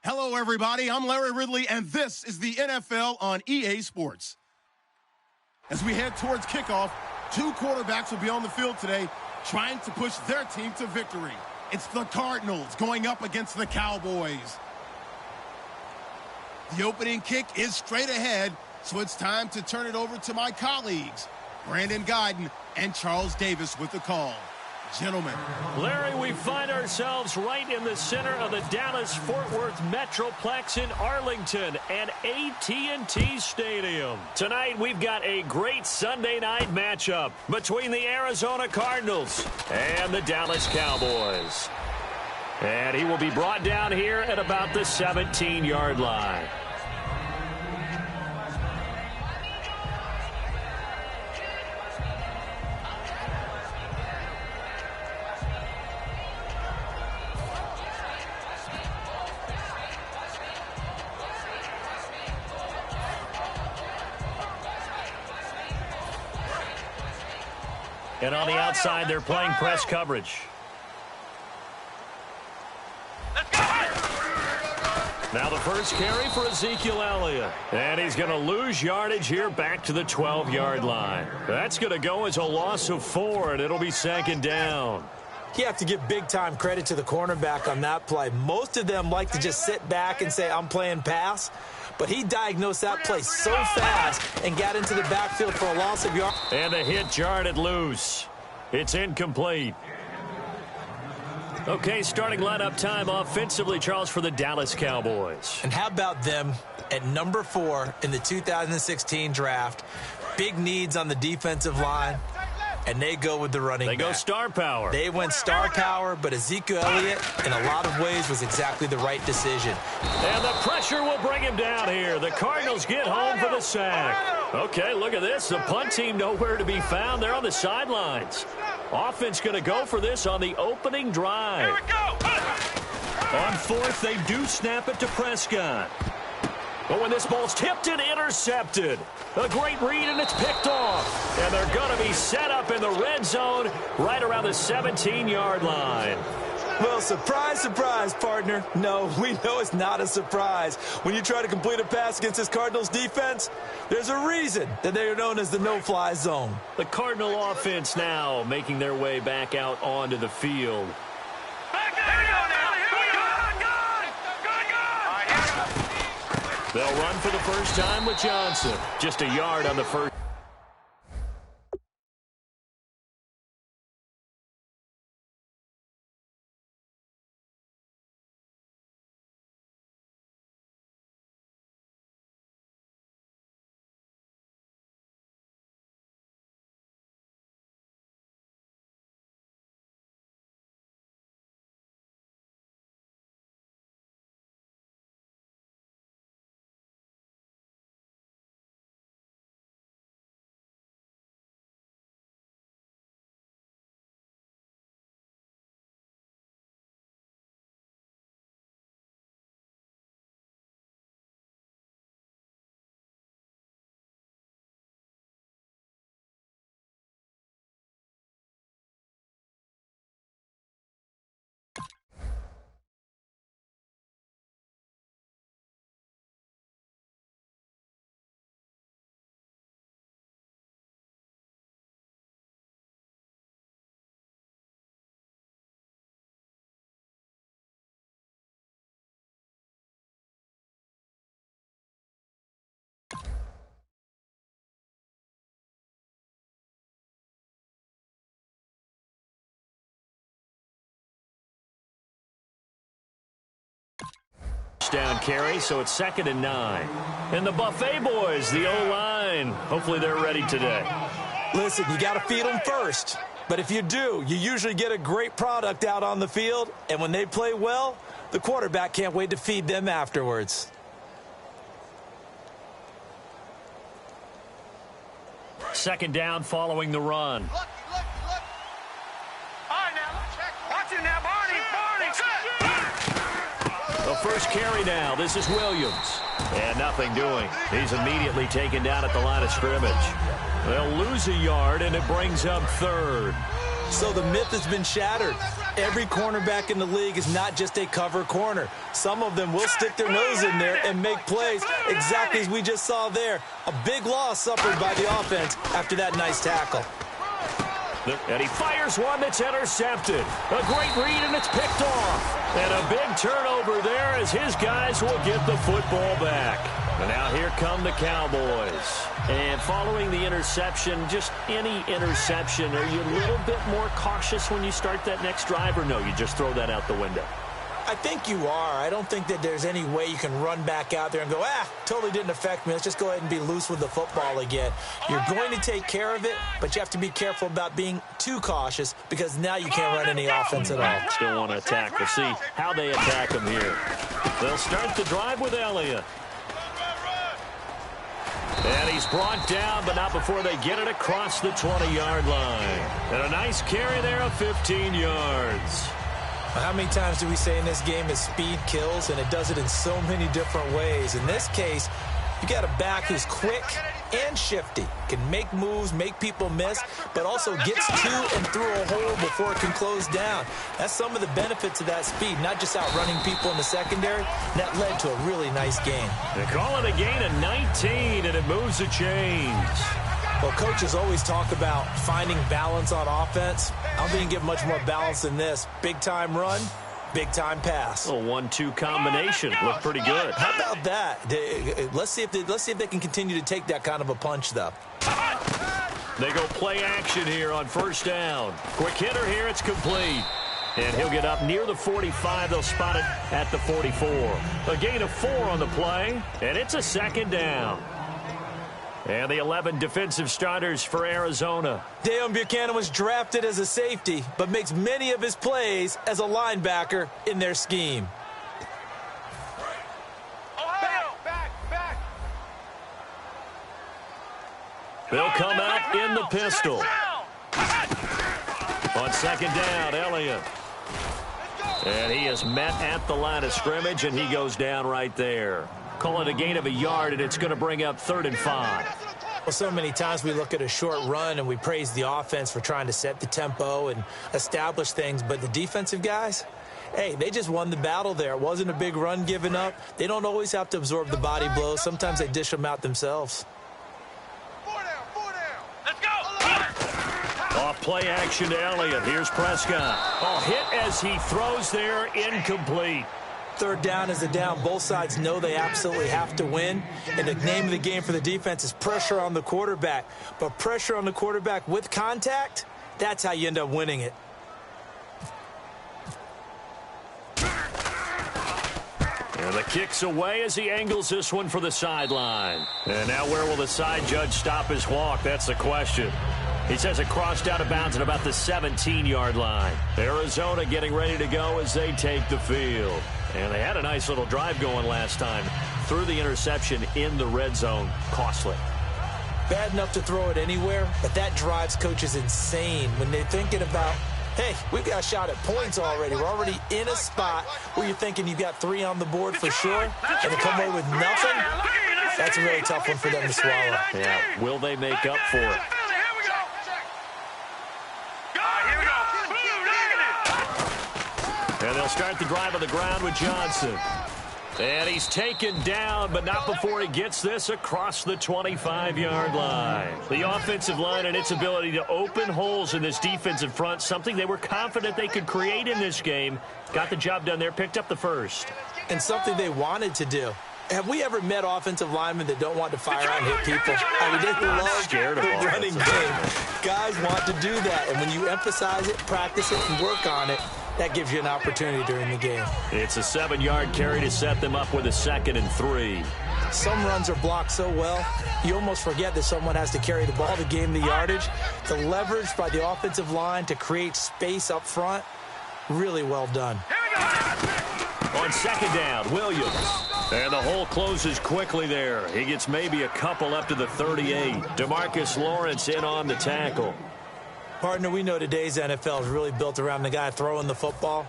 Hello, everybody. I'm Larry Ridley, and this is the NFL on EA Sports. As we head towards kickoff, two quarterbacks will be on the field today trying to push their team to victory. It's the Cardinals going up against the Cowboys. The opening kick is straight ahead, so it's time to turn it over to my colleagues, Brandon Guyton and Charles Davis with the call. Gentlemen. Larry, we find ourselves right in the center of the Dallas-Fort Worth Metroplex in Arlington and AT&T Stadium. Tonight, we've got a great Sunday night matchup between the Arizona Cardinals and the Dallas Cowboys. And he will be brought down here at about the 17-yard line. And on the outside, they're playing press coverage. Now the first carry for Ezekiel Elliott. And he's going to lose yardage here back to the 12-yard line. That's going to go as a loss of 4, and it'll be second down. You have to give big-time credit to the cornerback on that play. Most of them like to just sit back and say, I'm playing pass. But he diagnosed that play so fast and got into the backfield for a loss of yards. And the hit jarred it loose. It's incomplete. Okay, starting lineup time offensively, Charles, for the Dallas Cowboys. And how about them at number 4 in the 2016 draft? Big needs on the defensive line. And they go with the running back. They go star power. They went star power, but Ezekiel Elliott, in a lot of ways, was exactly the right decision. And the pressure will bring him down here. The Cardinals get home for the sack. Okay, look at this. The punt team nowhere to be found. They're on the sidelines. Offense going to go for this on the opening drive. Here we go. On 4th, they do snap it to Prescott. But when this ball's tipped and intercepted, a great read, and it's picked off. And they're going to be set up in the red zone right around the 17-yard line. Well, surprise, surprise, partner. No, we know it's not a surprise. When you try to complete a pass against this Cardinals defense, there's a reason that they are known as the no-fly zone. The Cardinal offense now making their way back out onto the field. They'll run for the first time with Johnson. Just a yard on the first. Down carry, so it's 2nd and 9. And the Buffet boys, the O-line, hopefully they're ready today. Listen, you got to feed them first. But if you do, you usually get a great product out on the field. And when they play well, the quarterback can't wait to feed them afterwards. Second down following the run. Look. All right, now, check. Watch it now, Barney. The first carry now. This is Williams. And nothing doing. He's immediately taken down at the line of scrimmage. They'll lose a yard, and it brings up 3rd. So the myth has been shattered. Every cornerback in the league is not just a cover corner. Some of them will stick their nose in there and make plays exactly as we just saw there. A big loss suffered by the offense after that nice tackle. And he fires one that's intercepted. A great read, and it's picked off. And a big turnover there as his guys will get the football back. And now here come the Cowboys. And following the interception, just any interception, are you a little bit more cautious when you start that next drive, or no, you just throw that out the window? I think you are. I don't think that there's any way you can run back out there and go, totally didn't affect me. Let's just go ahead and be loose with the football again. You're going to take care of it, but you have to be careful about being too cautious because now you can't run any offense at all. Still want to attack. We'll see how they attack him here. They'll start the drive with Elliott. And he's brought down, but not before they get it across the 20-yard line. And a nice carry there of 15 yards. How many times do we say in this game that speed kills, and it does it in so many different ways? In this case, you got a back who's quick and shifty, can make moves, make people miss, but also gets to and through a hole before it can close down. That's some of the benefits of that speed, not just outrunning people in the secondary. That led to a really nice game. They call it a gain of 19, and it moves the chains. Well, coaches always talk about finding balance on offense. I don't think you can get much more balance than this. Big-time run, big-time pass. A 1-2 combination. Looked pretty good. How about that? Let's see if they can continue to take that kind of a punch, though. They go play action here on first down. Quick hitter here. It's complete. And he'll get up near the 45. They'll spot it at the 44. A gain of 4 on the play, and it's a second down. And the 11 defensive starters for Arizona. Deion Buchanan was drafted as a safety, but makes many of his plays as a linebacker in their scheme. Back. They'll come out in the pistol. On second down, Elliott. And he is met at the line of scrimmage, and he goes down right there. Call it a gain of a yard, and it's going to bring up 3rd and 5. Well, so many times we look at a short run and we praise the offense for trying to set the tempo and establish things, but the defensive guys, hey, they just won the battle there. It wasn't a big run given up. They don't always have to absorb the body blows. Sometimes they dish them out themselves. 4 down. Let's go. Off play action to Elliott. Here's Prescott. Oh, hit as he throws there, incomplete. 3rd down is a down. Both sides know they absolutely have to win. And the name of the game for the defense is pressure on the quarterback. But pressure on the quarterback with contact, that's how you end up winning it. And the kick's away as he angles this one for the sideline. And now where will the side judge stop his walk? That's the question. He says it crossed out of bounds at about the 17-yard line. Arizona getting ready to go as they take the field. And they had a nice little drive going last time. Threw the interception in the red zone. Costly. Bad enough to throw it anywhere, but that drives coaches insane when they're thinking about, hey, we've got a shot at points already. We're already in a spot where you're thinking you've got 3 on the board for sure, and to come away with nothing, that's a really tough one for them to swallow. Yeah, will they make up for it? And they'll start the drive on the ground with Johnson. And he's taken down, but not before he gets this across the 25-yard line. The offensive line and its ability to open holes in this defensive front, something they were confident they could create in this game. Got the job done there, picked up the first. And something they wanted to do. Have we ever met offensive linemen that don't want to fire out and hit people? I mean, they love the running game. Guys want to do that, and when you emphasize it, practice it, and work on it, that gives you an opportunity during the game. It's a 7-yard carry to set them up with a 2nd and 3. Some runs are blocked so well, you almost forget that someone has to carry the ball to gain the yardage. The leverage by the offensive line to create space up front, really well done. On second down, Williams. And the hole closes quickly there. He gets maybe a couple up to the 38. DeMarcus Lawrence in on the tackle. Partner, we know today's NFL is really built around the guy throwing the football.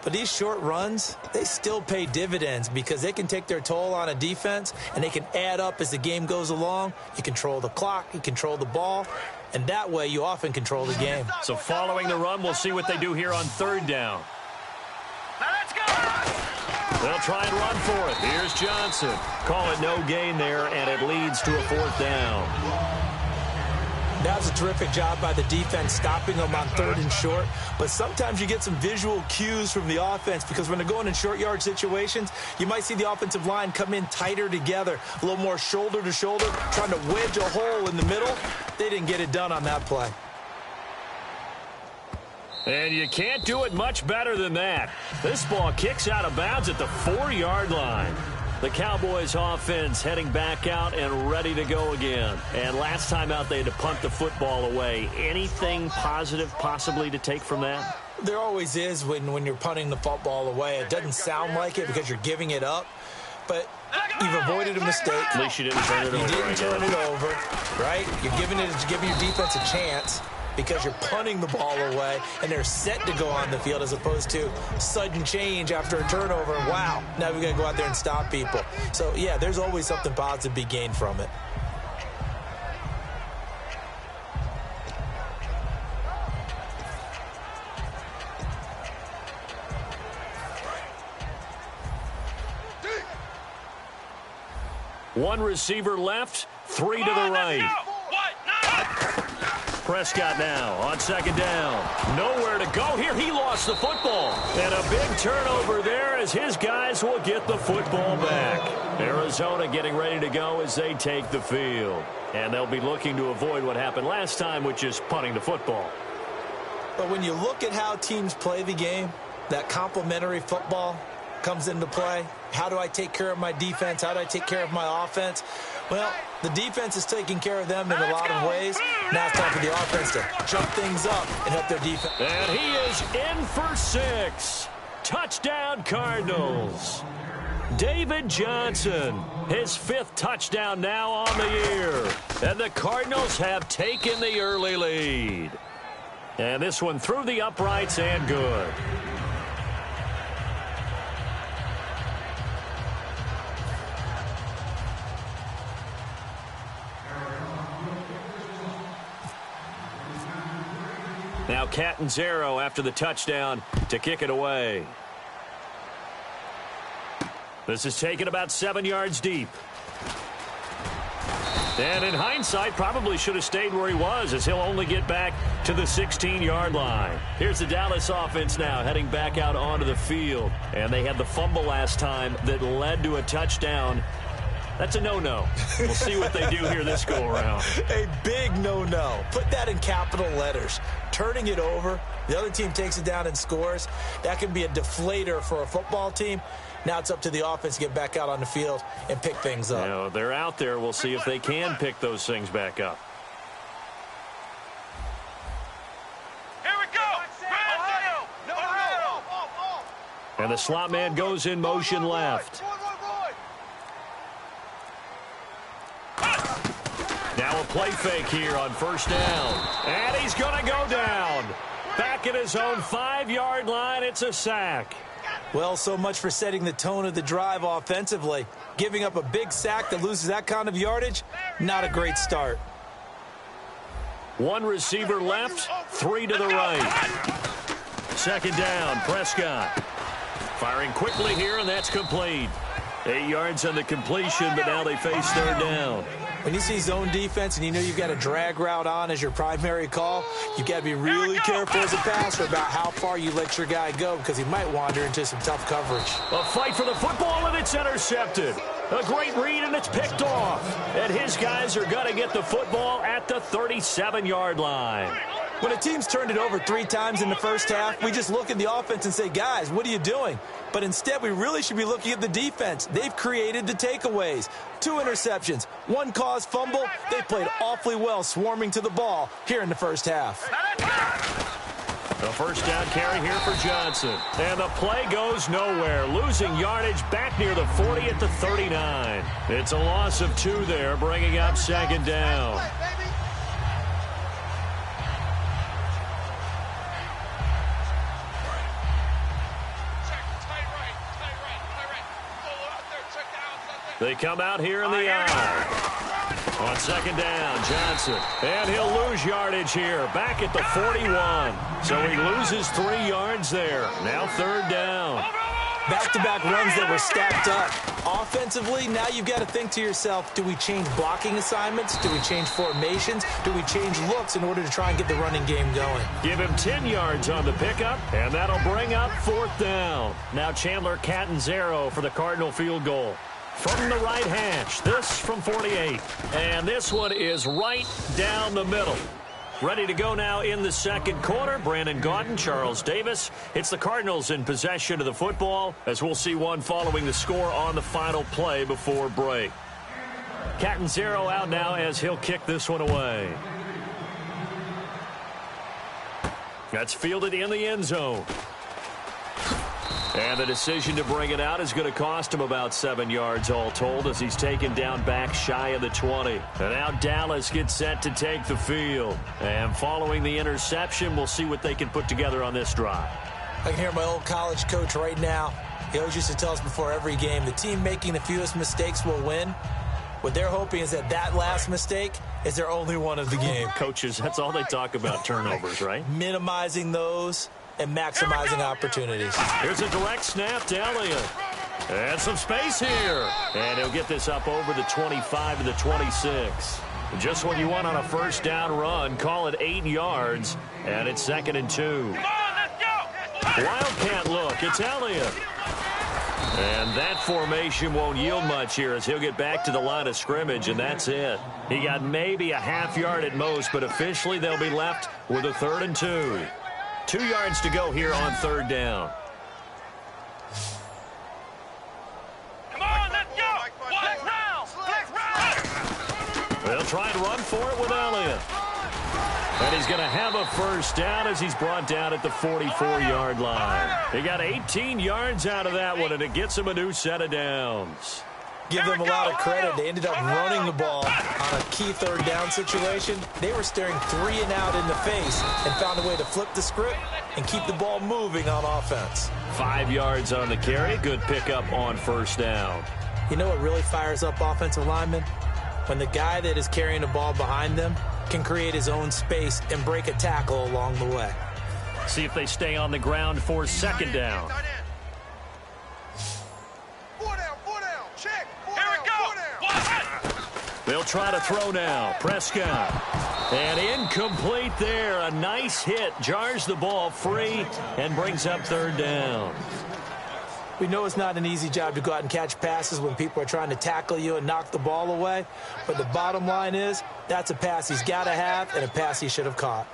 But these short runs, they still pay dividends because they can take their toll on a defense, and they can add up as the game goes along. You control the clock, you control the ball, and that way you often control the game. So following the run, we'll see what they do here on third down. Now let's go! They'll try and run for it. Here's Johnson. Call it no gain there, and it leads to a fourth down. That was a terrific job by the defense stopping them on third and short. But sometimes you get some visual cues from the offense because when they're going in short yard situations, you might see the offensive line come in tighter together, a little more shoulder to shoulder, trying to wedge a hole in the middle. They didn't get it done on that play. And you can't do it much better than that. This ball kicks out of bounds at the 4-yard line. The Cowboys offense heading back out and ready to go again. And last time out, they had to punt the football away. Anything positive possibly to take from that? There always is when you're punting the football away. It doesn't sound like it because you're giving it up, but you've avoided a mistake. At least you didn't turn it over. You didn't turn it over, right? You're giving your defense a chance because you're punting the ball away, and they're set to go on the field as opposed to sudden change after a turnover. Wow, now we've got to go out there and stop people. So, yeah, there's always something positive to be gained from it. One receiver left, 3 to the right. Prescott now on second down. Nowhere to go here. He lost the football. And a big turnover there as his guys will get the football back. Arizona getting ready to go as they take the field. And they'll be looking to avoid what happened last time, which is punting the football. But when you look at how teams play the game, that complementary football comes into play. How do I take care of my defense? How do I take care of my offense? Well, the defense is taking care of them in a lot of ways. Now it's time for the offense to jump things up and help their defense. And he is in for 6. Touchdown, Cardinals. David Johnson, his 5th touchdown now on the year. And the Cardinals have taken the early lead. And this one through the uprights and good. Now Catanzaro after the touchdown to kick it away. This is taken about 7 yards deep. And in hindsight, probably should have stayed where he was as he'll only get back to the 16-yard line. Here's the Dallas offense now heading back out onto the field. And they had the fumble last time that led to a touchdown. That's a no-no. We'll see what they do here this go-around. A big no-no. Put that in capital letters. Turning it over, the other team takes it down and scores. That can be a deflator for a football team. Now it's up to the offense to get back out on the field and pick things up. You know, they're out there. We'll see if they can pick those things back up. Here we go! Ohio! Ohio! And the slot man goes in motion left. Now a play fake here on first down. And he's going to go down. Back at his own 5-yard line, it's a sack. Well, so much for setting the tone of the drive offensively. Giving up a big sack that loses that kind of yardage, not a great start. One receiver left, 3 to the right. Second down, Prescott. Firing quickly here, and that's complete. 8 yards on the completion, but now they face third down. When you see zone defense and you know you've got a drag route on as your primary call, you've got to be really careful as a passer about how far you let your guy go because he might wander into some tough coverage. A fight for the football, and it's intercepted. A great read, and it's picked off. And his guys are going to get the football at the 37-yard line. When a team's turned it over 3 times in the first half, we just look at the offense and say, guys, what are you doing? But instead, we really should be looking at the defense. They've created the takeaways. 2 interceptions, 1 caused fumble. They played awfully well swarming to the ball here in the first half. The first down carry here for Johnson. And the play goes nowhere. Losing yardage back near the 40 at the 39. It's a loss of 2 there, bringing up second down. They come out here in the eye. On second down, Johnson. And he'll lose yardage here. Back at the 41. So he loses 3 yards there. Now third down. Back-to-back runs that were stacked up. Offensively, now you've got to think to yourself, do we change blocking assignments? Do we change formations? Do we change looks in order to try and get the running game going? Give him 10 yards on the pickup, and that'll bring up fourth down. Now Chandler Catanzaro for the Cardinal field goal. From the right hash, this from 48. And this one is right down the middle. Ready to go now in the second quarter. Brandon Gaudin, Charles Davis. It's the Cardinals in possession of the football, as we'll see one following the score on the final play before break. Catanzaro out now as he'll kick this one away. That's fielded in the end zone. And the decision to bring it out is going to cost him about 7 yards all told, as he's taken down back shy of the 20. And now Dallas gets set to take the field. And following the interception, we'll see what they can put together on this drive. I can hear my old college coach right now. He always used to tell us before every game, the team making the fewest mistakes will win. What they're hoping is that that last mistake is their only one of the game. Coaches, that's all they talk about, turnovers, right? Minimizing those and maximizing opportunities. Here's a direct snap to Elliott. And some space here. And he'll get this up over the 25 to the 26. Just what you want on a first down run. Call it 8 yards. And it's 2nd and 2. Wildcat look. It's Elliott. And that formation won't yield much here, as he'll get back to the line of scrimmage, and that's it. He got maybe a half yard at most, but officially they'll be left with a 3rd and 2. 2 yards to go here on third down. Come on, let's go! Flex round! They'll try and run for it with Elliott. And he's going to have a first down as he's brought down at the 44-yard line. He got 18 yards out of that one, and it gets him a new set of downs. Give them a lot of credit. They ended up running the ball on a key third down situation. They were staring 3 and out in the face and found a way to flip the script and keep the ball moving on offense. 5 yards on the carry. Good pickup on first down. You know what really fires up offensive linemen? When the guy that is carrying the ball behind them can create his own space and break a tackle along the way. See if they stay on the ground for second down. They'll try to throw now. Prescott. And incomplete there. A nice hit. Jars the ball free and brings up third down. We know it's not an easy job to go out and catch passes when people are trying to tackle you and knock the ball away. But the bottom line is, that's a pass he's got to have and a pass he should have caught.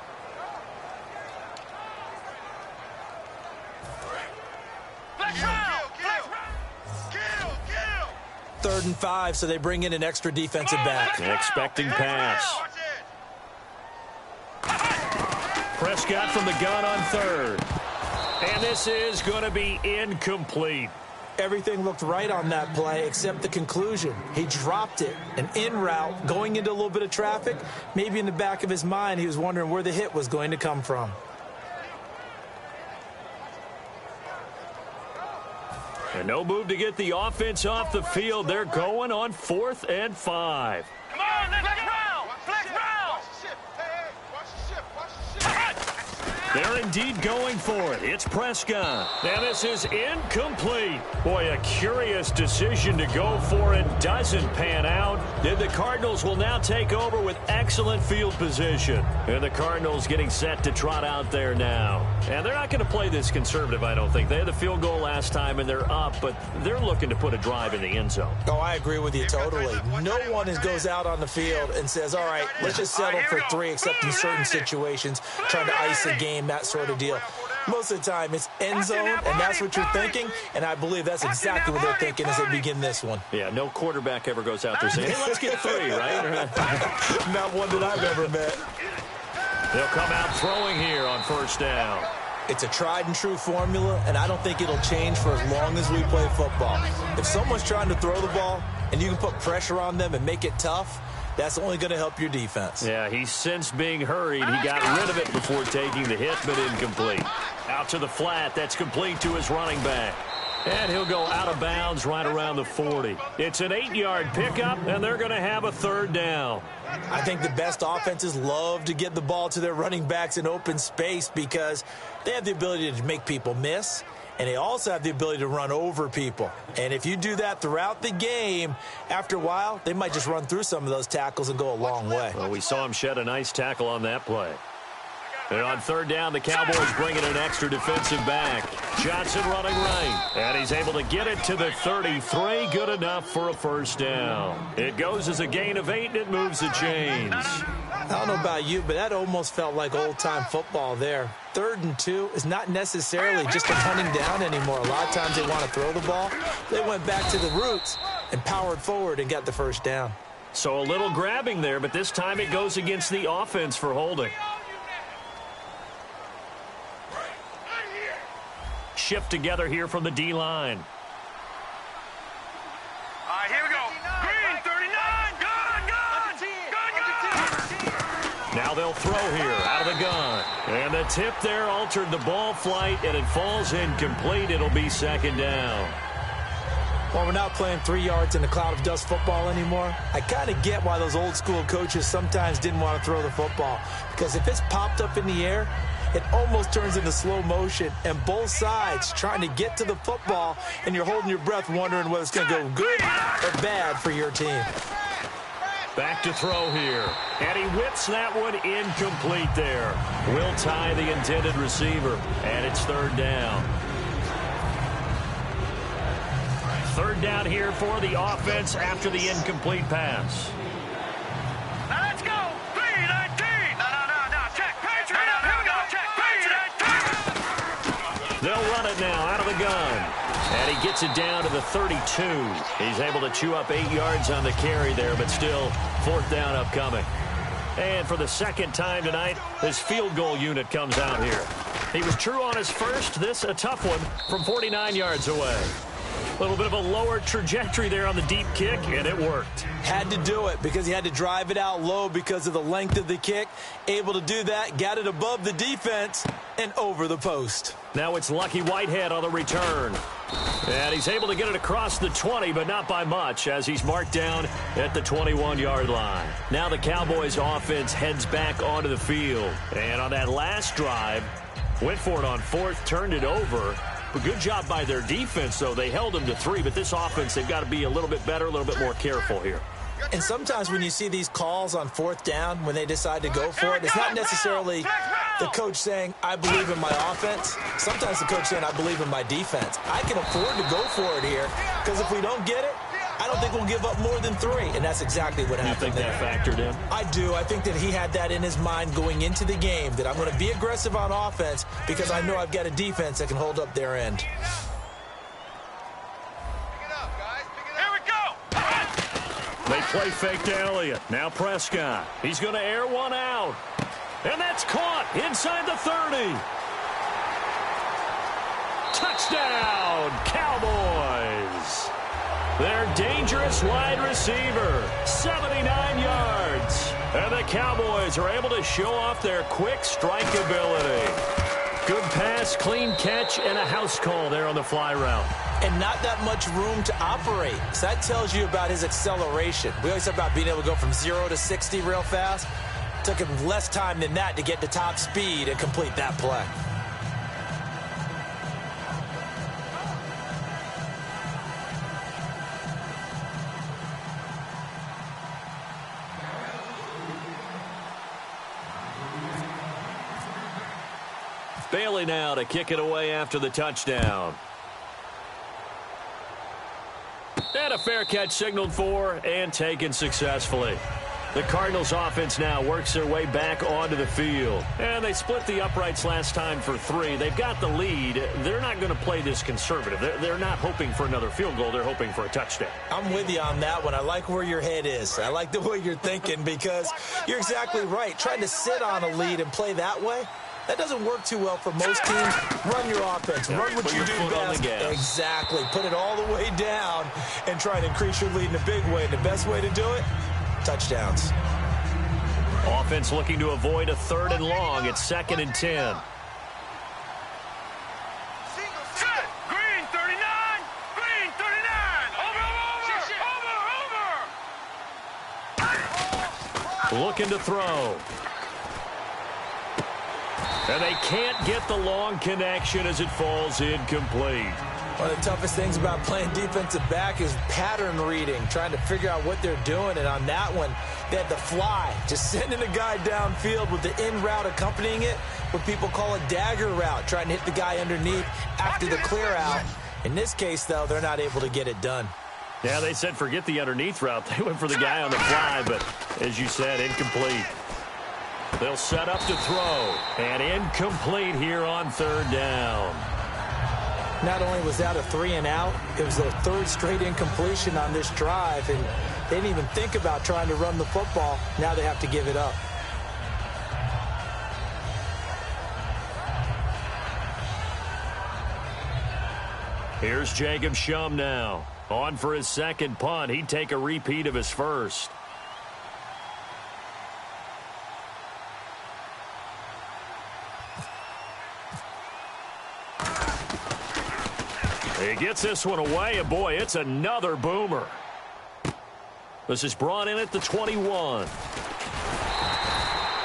Third and 5, so they bring in an extra defensive back. Expecting pass. Prescott from the gun on third. And this is going to be incomplete. Everything looked right on that play except the conclusion. He dropped it, an in route, going into a little bit of traffic. Maybe in the back of his mind, he was wondering where the hit was going to come from. And no move to get the offense off the field. They're going on 4th and 5. Come on, let's go! Flex round! They're indeed going for it. It's Prescott. And this is incomplete. Boy, a curious decision to go for it. Doesn't pan out. And the Cardinals will now take over with excellent field position. And the Cardinals getting set to trot out there now. And they're not going to play this conservative, I don't think. They had the field goal last time, and they're up, but they're looking to put a drive in the end zone. Oh, I agree with you totally. No one goes out on the field and says, all right, let's just settle for 3, except in certain situations, trying to ice a game, that sort of deal. Most of the time, it's end zone, and that's what you're thinking, and I believe that's exactly what they're thinking as they begin this one. Yeah, no quarterback ever goes out there saying, hey, let's get 3, right? Not one that I've ever met. They'll come out throwing here on first down. It's a tried-and-true formula, and I don't think it'll change for as long as we play football. If someone's trying to throw the ball, and you can put pressure on them and make it tough, that's only going to help your defense. Yeah, he's since being hurried. He got rid of it before taking the hit, but incomplete. Out to the flat. That's complete to his running back. And he'll go out of bounds right around the 40. It's an 8-yard pickup, and they're going to have a third down. I think the best offenses love to get the ball to their running backs in open space because they have the ability to make people miss, and they also have the ability to run over people. And if you do that throughout the game, after a while, they might just run through some of those tackles and go a long way. Well, we saw him shed a nice tackle on that play. And on third down, the Cowboys bring in an extra defensive back. Johnson running right. And he's able to get it to the 33. Good enough for a first down. It goes as a gain of 8, and it moves the chains. I don't know about you, but that almost felt like old-time football there. 3rd and 2 is not necessarily just a hunting down anymore. A lot of times they want to throw the ball. They went back to the roots and powered forward and got the first down. So a little grabbing there, but this time it goes against the offense for holding. Shift together here from the D-line. All right, here we go. Green, 39. Gun. Now they'll throw here out of the gun. And the tip there altered the ball flight, and it falls incomplete. It'll be second down. Well, we're not playing 3 yards in a cloud of dust football anymore. I kind of get why those old-school coaches sometimes didn't want to throw the football. Because if it's popped up in the air, it almost turns into slow motion, and both sides trying to get to the football, and you're holding your breath wondering whether it's going to go good or bad for your team. Back to throw here. And he whips that one incomplete there. Will tie the intended receiver, and it's third down. Third down here for the offense after the incomplete pass. Now let's go. 3-19. No. Check. Patriot. Here we go. Check. Patriot. They'll run it now out of the gun. And he gets it down to the 32. He's able to chew up 8 yards on the carry there, but still fourth down upcoming. And for the second time tonight, this field goal unit comes out here. He was true on his first. This a tough one from 49 yards away. A little bit of a lower trajectory there on the deep kick, and it worked. Had to do it because he had to drive it out low because of the length of the kick. Able to do that, got it above the defense and over the post. Now it's Lucky Whitehead on the return. And he's able to get it across the 20, but not by much, as he's marked down at the 21-yard line. Now the Cowboys offense heads back onto the field. And on that last drive, went for it on fourth, turned it over. But good job by their defense, though. They held them to 3, but this offense, they've got to be a little bit better, a little bit more careful here. And sometimes when you see these calls on fourth down, when they decide to go for it, it's not necessarily the coach saying, I believe in my offense. Sometimes the coach saying, I believe in my defense. I can afford to go for it here because if we don't get it, I don't think we'll give up more than 3. And that's exactly what happened there. You think that factored in? I do. I think that he had that in his mind going into the game, that I'm going to be aggressive on offense because I know I've got a defense that can hold up their end. They play fake to Elliott. Now Prescott. He's going to air one out. And that's caught inside the 30. Touchdown, Cowboys. Their dangerous wide receiver, 79 yards. And the Cowboys are able to show off their quick strike ability. Good pass, clean catch, and a house call there on the fly route. And not that much room to operate. So that tells you about his acceleration. We always talk about being able to go from 0 to 60 real fast. It took him less time than that to get to top speed and complete that play. Bailey now to kick it away after the touchdown. And a fair catch signaled for and taken successfully. The Cardinals offense now works their way back onto the field. And they split the uprights last time for 3. They've got the lead. They're not going to play this conservative. They're not hoping for another field goal. They're hoping for a touchdown. I'm with you on that one. I like where your head is. I like the way you're thinking because you're exactly right. Trying to sit on a lead and play that way, that doesn't work too well for most teams. Run your offense. Run what you do best. Exactly. Put it all the way down and try to increase your lead in a big way. And the best way to do it, touchdowns. Offense looking to avoid a 3rd and long. It's 2nd and 10. Green, 39. Looking to throw. And they can't get the long connection as it falls incomplete. One of the toughest things about playing defensive back is pattern reading, trying to figure out what they're doing. And on that one, they had the fly, just sending a guy downfield with the in route accompanying it, what people call a dagger route, trying to hit the guy underneath after the clear out. In this case, though, they're not able to get it done. Yeah, they said forget the underneath route. They went for the guy on the fly, but as you said, incomplete. They'll set up to throw, and incomplete here on third down. Not only was that a 3-and-out, it was their third straight incompletion on this drive, and they didn't even think about trying to run the football. Now they have to give it up. Here's Jacob Shum now. On for his second punt. He'd take a repeat of his first. He gets this one away, and boy, it's another boomer. This is brought in at the 21.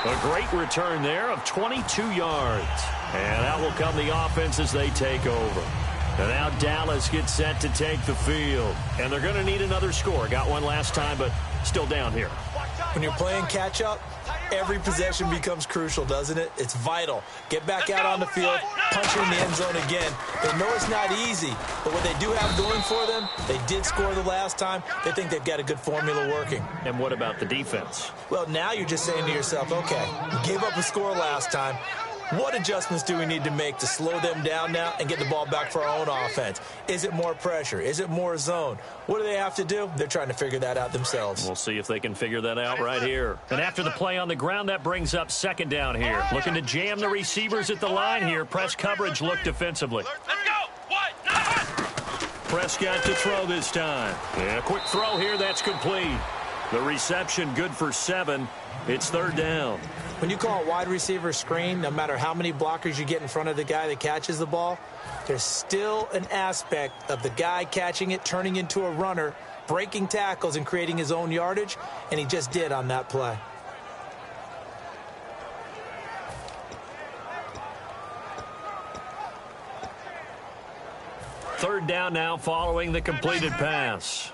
A great return there of 22 yards. And out will come the offense as they take over. And now Dallas gets set to take the field. And they're going to need another score. Got one last time, but still down here. When you're playing catch-up, every possession becomes crucial, doesn't it? It's vital. Get back out on the field, punch in the end zone again. They know it's not easy, but what they do have going for them, they did score the last time. They think they've got a good formula working. And what about the defense? Well, now you're just saying to yourself, okay, we gave up a score last time. What adjustments do we need to make to slow them down now and get the ball back for our own offense? Is it more pressure? Is it more zone? What do they have to do? They're trying to figure that out themselves. We'll see if they can figure that out right here. And after the play on the ground, that brings up second down here. Looking to jam the receivers at the line here. Press coverage look defensively. Let's go. Prescott to throw this time. And a quick throw here. That's complete. The reception good for 7. It's third down. When you call a wide receiver screen, no matter how many blockers you get in front of the guy that catches the ball, there's still an aspect of the guy catching it, turning into a runner, breaking tackles and creating his own yardage, and he just did on that play. Third down now following the completed pass.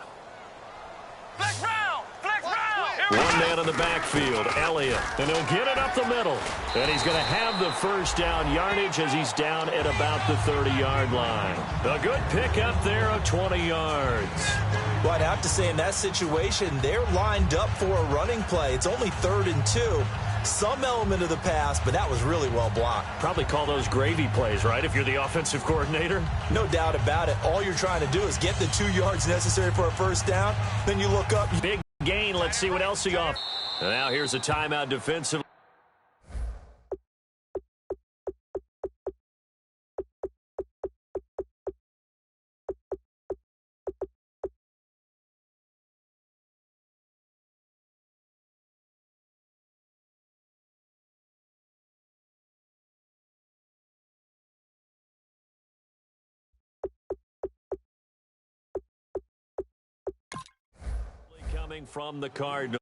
Flex round. One man in the backfield, Elliott, and he'll get it up the middle. And he's going to have the first down yardage as he's down at about the 30-yard line. A good pickup there of 20 yards. Well, I'd have to say in that situation, they're lined up for a running play. It's only 3rd and 2. Some element of the pass, but that was really well blocked. Probably call those gravy plays, right, if you're the offensive coordinator? No doubt about it. All you're trying to do is get the 2 yards necessary for a first down. Then you look up. Big gain. Let's see what else he offers. And now here's a timeout defensively. Coming from the Cardinals.